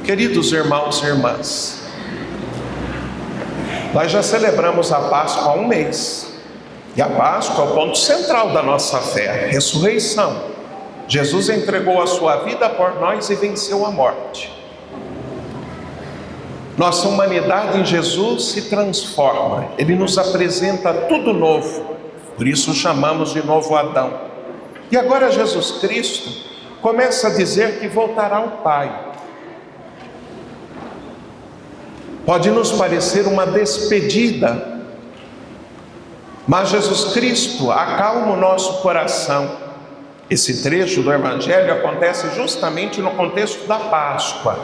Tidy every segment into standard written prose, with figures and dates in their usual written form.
Queridos irmãos e irmãs, nós já celebramos a Páscoa há um mês, e a Páscoa é o ponto central da nossa fé, a ressurreição. Jesus entregou a sua vida por nós e venceu a morte. Nossa humanidade em Jesus se transforma, Ele nos apresenta tudo novo, por isso chamamos de novo Adão. E agora Jesus Cristo começa a dizer que voltará ao Pai. Pode nos parecer uma despedida, mas Jesus Cristo acalma o nosso coração. Esse trecho do Evangelho acontece justamente no contexto da Páscoa.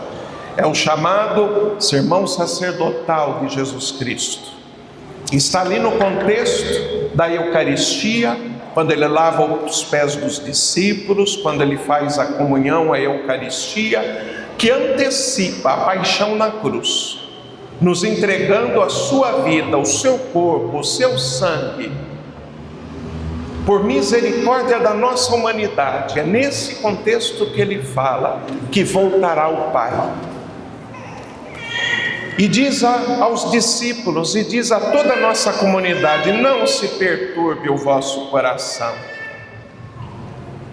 É o chamado sermão sacerdotal de Jesus Cristo. Está ali no contexto da Eucaristia, quando Ele lava os pés dos discípulos, quando Ele faz a comunhão, a Eucaristia, que antecipa a paixão na cruz, nos entregando a sua vida, o seu corpo, o seu sangue, por misericórdia da nossa humanidade. É nesse contexto que Ele fala que voltará ao Pai. E diz aos discípulos, e diz a toda a nossa comunidade: não se perturbe o vosso coração.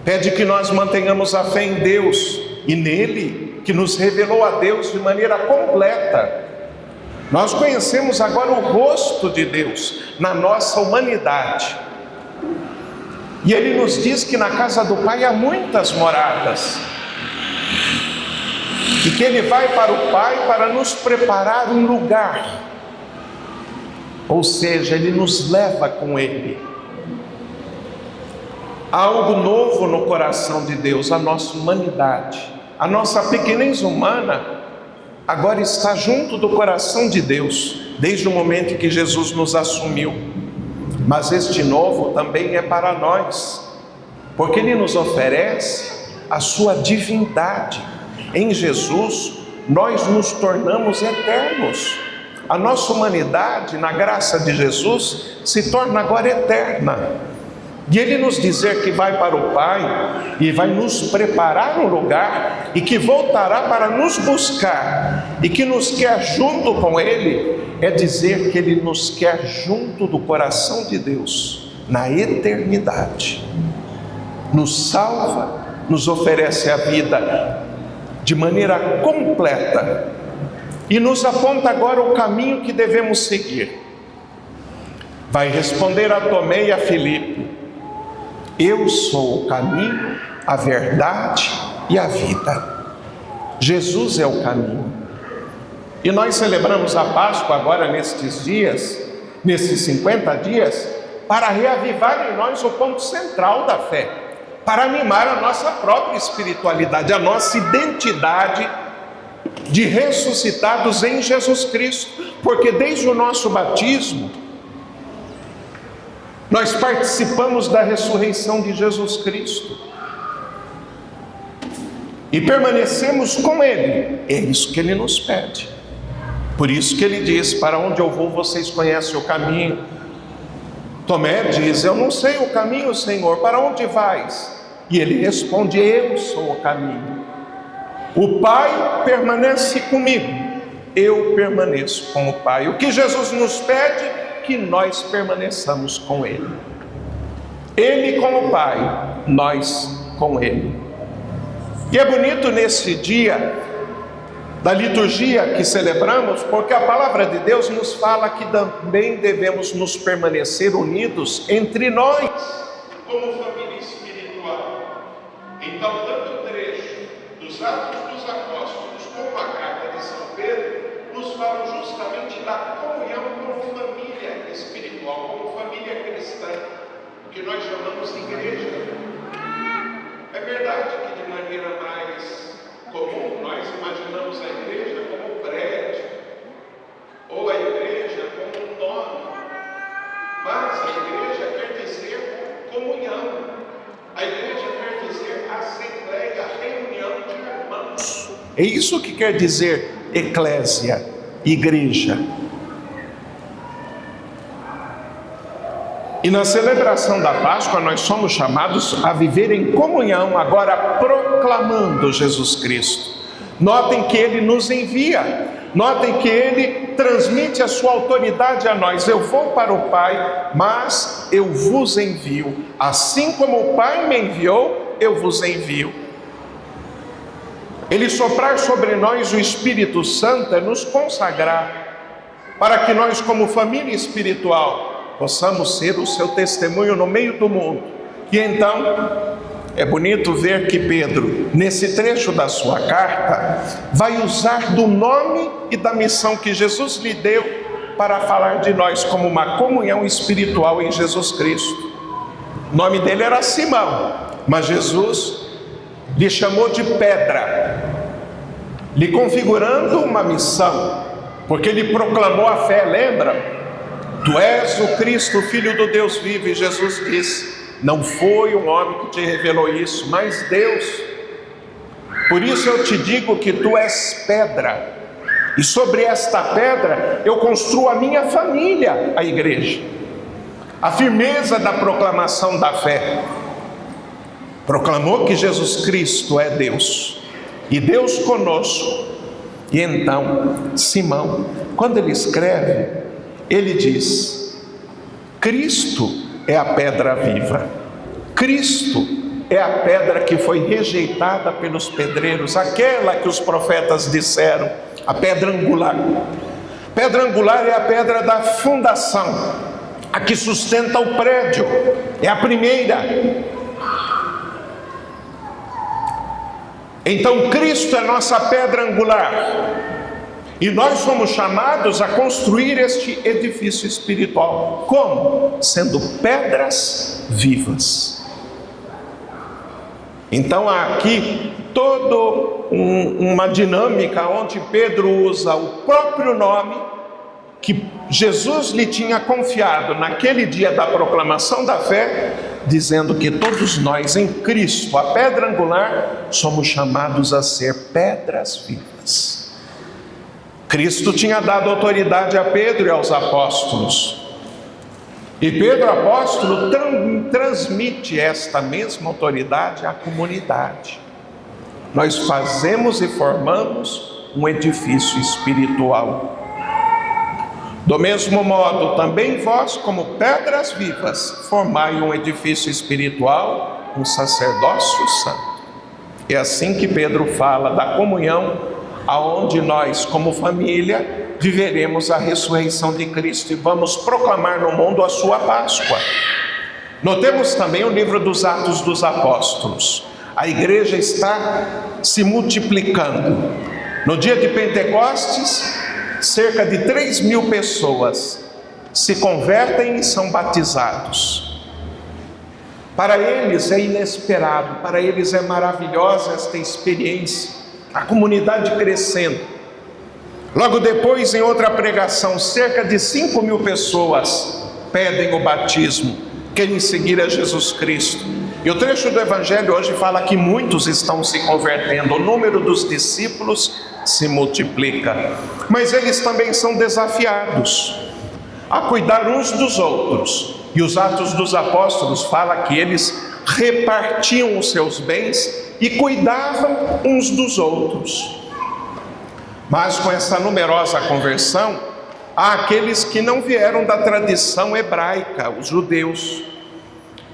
Pede que nós mantenhamos a fé em Deus e nele, que nos revelou a Deus de maneira completa. Nós conhecemos agora o rosto de Deus na nossa humanidade. E Ele nos diz que na casa do Pai há muitas moradas. E que Ele vai para o Pai para nos preparar um lugar. Ou seja, Ele nos leva com Ele. Há algo novo no coração de Deus, a nossa humanidade. A nossa pequenez humana agora está junto do coração de Deus, desde o momento em que Jesus nos assumiu. Mas este novo também é para nós, porque Ele nos oferece a sua divindade. Em Jesus, nós nos tornamos eternos. A nossa humanidade, na graça de Jesus, se torna agora eterna. E Ele nos dizer que vai para o Pai e vai nos preparar um lugar e que voltará para nos buscar e que nos quer junto com Ele, é dizer que Ele nos quer junto do coração de Deus, na eternidade. Nos salva, nos oferece a vida de maneira completa e nos aponta agora o caminho que devemos seguir. Vai responder a Tomé e a Filipe: eu sou o caminho, a verdade e a vida. Jesus é o caminho. E nós celebramos a Páscoa agora nestes dias, nesses 50 dias, para reavivar em nós o ponto central da fé, para animar a nossa própria espiritualidade, a nossa identidade de ressuscitados em Jesus Cristo, porque desde o nosso batismo, nós participamos da ressurreição de Jesus Cristo e permanecemos com Ele. É isso que Ele nos pede. Por isso que Ele diz: para onde eu vou, vocês conhecem o caminho. Tomé diz: eu não sei o caminho, Senhor, para onde vais? E Ele responde: eu sou o caminho. O Pai permanece comigo, eu permaneço com o Pai. O que Jesus nos pede? Que nós permaneçamos com Ele. Ele com o Pai, nós com Ele. E é bonito nesse dia da liturgia que celebramos, porque a palavra de Deus nos fala que também devemos nos permanecer unidos entre nós, como família espiritual. Então, dando o trecho dos Atos dos Apóstolos como a carta de São Pedro, nos fala justamente da comunhão como família espiritual, como família cristã, que nós chamamos de igreja. É verdade que de maneira mais comum nós imaginamos a igreja como prédio, ou a igreja como um nome, mas a igreja quer dizer comunhão, a igreja quer dizer assembleia, reunião de irmãos. É isso que quer dizer eclésia, igreja. E na celebração da Páscoa nós somos chamados a viver em comunhão, agora proclamando Jesus Cristo, Notem que Ele nos envia. Notem que Ele transmite a sua autoridade a nós. Eu vou para o Pai, mas eu vos envio. Assim como o Pai me enviou, eu vos envio. Ele soprar sobre nós o Espírito Santo é nos consagrar, para que nós, como família espiritual, possamos ser o seu testemunho no meio do mundo. E então, é bonito ver que Pedro, nesse trecho da sua carta, vai usar do nome e da missão que Jesus lhe deu para falar de nós como uma comunhão espiritual em Jesus Cristo. O nome dele era Simão, mas Jesus lhe chamou de pedra, lhe configurando uma missão, porque ele proclamou a fé, lembra? Tu és o Cristo, Filho do Deus vivo, e Jesus disse: não foi um homem que te revelou isso, mas Deus. Por isso eu te digo que tu és pedra, e sobre esta pedra eu construo a minha família, a igreja. A firmeza da proclamação da fé. Proclamou que Jesus Cristo é Deus, e Deus conosco. E então, Simão, quando ele escreve, ele diz: Cristo é a pedra viva. Cristo é a pedra que foi rejeitada pelos pedreiros, aquela que os profetas disseram, a pedra angular. Pedra angular é a pedra da fundação, a que sustenta o prédio, é a primeira. Então Cristo é nossa pedra angular, e nós somos chamados a construir este edifício espiritual. Como? Sendo pedras vivas. Então há aqui toda uma dinâmica onde Pedro usa o próprio nome que Jesus lhe tinha confiado naquele dia da proclamação da fé, dizendo que todos nós em Cristo, a pedra angular, somos chamados a ser pedras vivas. Cristo tinha dado autoridade a Pedro e aos apóstolos, e Pedro, apóstolo, transmite esta mesma autoridade à comunidade. Nós fazemos e formamos um edifício espiritual. Do mesmo modo, também vós, como pedras vivas, formai um edifício espiritual, um sacerdócio santo. É assim que Pedro fala da comunhão, aonde nós, como família, viveremos a ressurreição de Cristo e vamos proclamar no mundo a sua Páscoa. Notemos também o livro dos Atos dos Apóstolos. A igreja está se multiplicando. No dia de Pentecostes, cerca de 3.000 pessoas se convertem e são batizados. Para eles é inesperado, para eles é maravilhosa esta experiência, a comunidade crescendo. Logo depois, em outra pregação, cerca de 5.000 pessoas pedem o batismo, querem seguir a Jesus Cristo. E o trecho do Evangelho hoje fala que muitos estão se convertendo, o número dos discípulos se multiplica, mas eles também são desafiados a cuidar uns dos outros. E os Atos dos Apóstolos fala que eles repartiam os seus bens e cuidavam uns dos outros. Mas com essa numerosa conversão, há aqueles que não vieram da tradição hebraica, os judeus,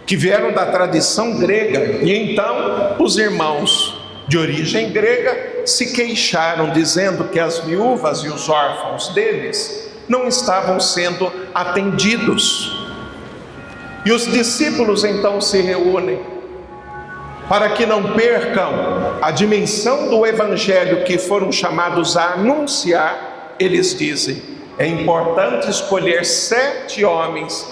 que vieram da tradição grega, e então os irmãos de origem grega se queixaram, dizendo que as viúvas e os órfãos deles não estavam sendo atendidos. E os discípulos então se reúnem para que não percam a dimensão do evangelho que foram chamados a anunciar. Eles dizem: é importante escolher 7 homens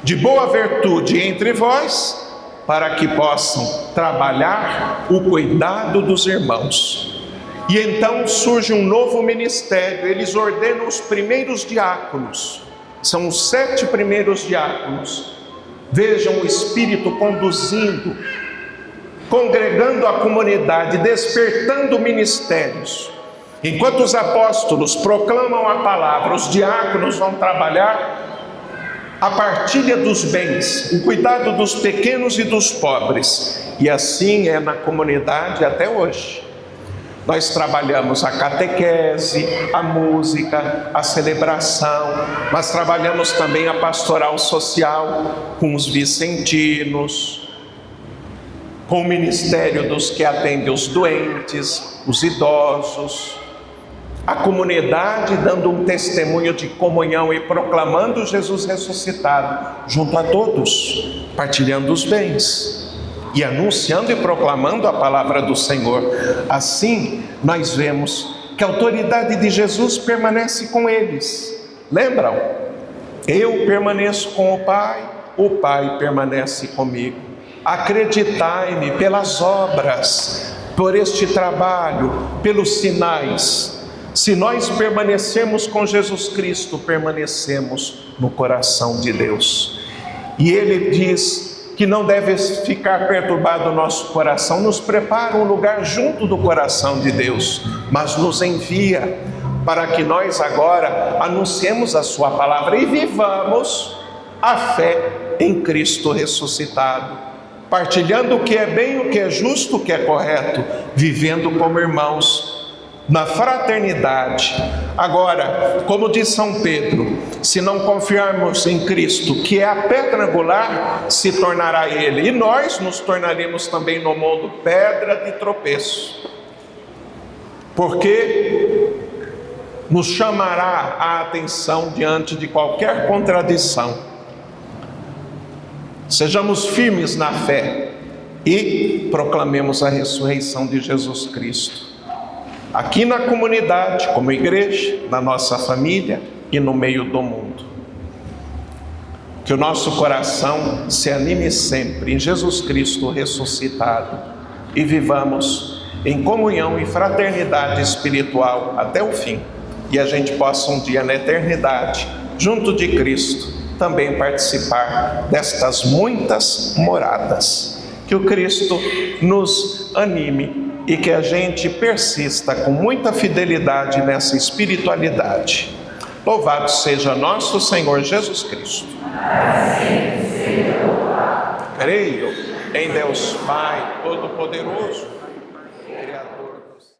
de boa virtude entre vós, para que possam trabalhar o cuidado dos irmãos. E então surge um novo ministério. Eles ordenam os primeiros diáconos, são os 7 primeiros diáconos. Vejam o Espírito conduzindo, congregando a comunidade, despertando ministérios. Enquanto os apóstolos proclamam a palavra, os diáconos vão trabalhar a partilha dos bens, o cuidado dos pequenos e dos pobres. E assim é na comunidade até hoje. Nós trabalhamos a catequese, a música, a celebração, mas trabalhamos também a pastoral social com os vicentinos, com o ministério dos que atendem os doentes, os idosos, a comunidade dando um testemunho de comunhão e proclamando Jesus ressuscitado junto a todos, partilhando os bens e anunciando e proclamando a palavra do Senhor. Assim, nós vemos que a autoridade de Jesus permanece com eles. Lembram? Eu permaneço com o Pai permanece comigo. Acreditai-me pelas obras, por este trabalho, pelos sinais. Se nós permanecermos com Jesus Cristo, permanecemos no coração de Deus. E Ele diz que não deve ficar perturbado o nosso coração, nos prepara um lugar junto do coração de Deus, mas nos envia para que nós agora anunciemos a sua palavra e vivamos a fé em Cristo ressuscitado, partilhando o que é bem, o que é justo, o que é correto, vivendo como irmãos na fraternidade. Agora, como diz São Pedro, se não confiarmos em Cristo, que é a pedra angular, se tornará Ele, e nós nos tornaremos também no mundo pedra de tropeço, porque nos chamará a atenção diante de qualquer contradição. Sejamos firmes na fé e proclamemos a ressurreição de Jesus Cristo, aqui na comunidade, como igreja, na nossa família e no meio do mundo. Que o nosso coração se anime sempre em Jesus Cristo ressuscitado e vivamos em comunhão e fraternidade espiritual até o fim. E a gente possa um dia na eternidade, junto de Cristo, também participar destas muitas moradas. Que o Cristo nos anime e que a gente persista com muita fidelidade nessa espiritualidade. Louvado seja nosso Senhor Jesus Cristo. Creio em Deus Pai Todo-Poderoso,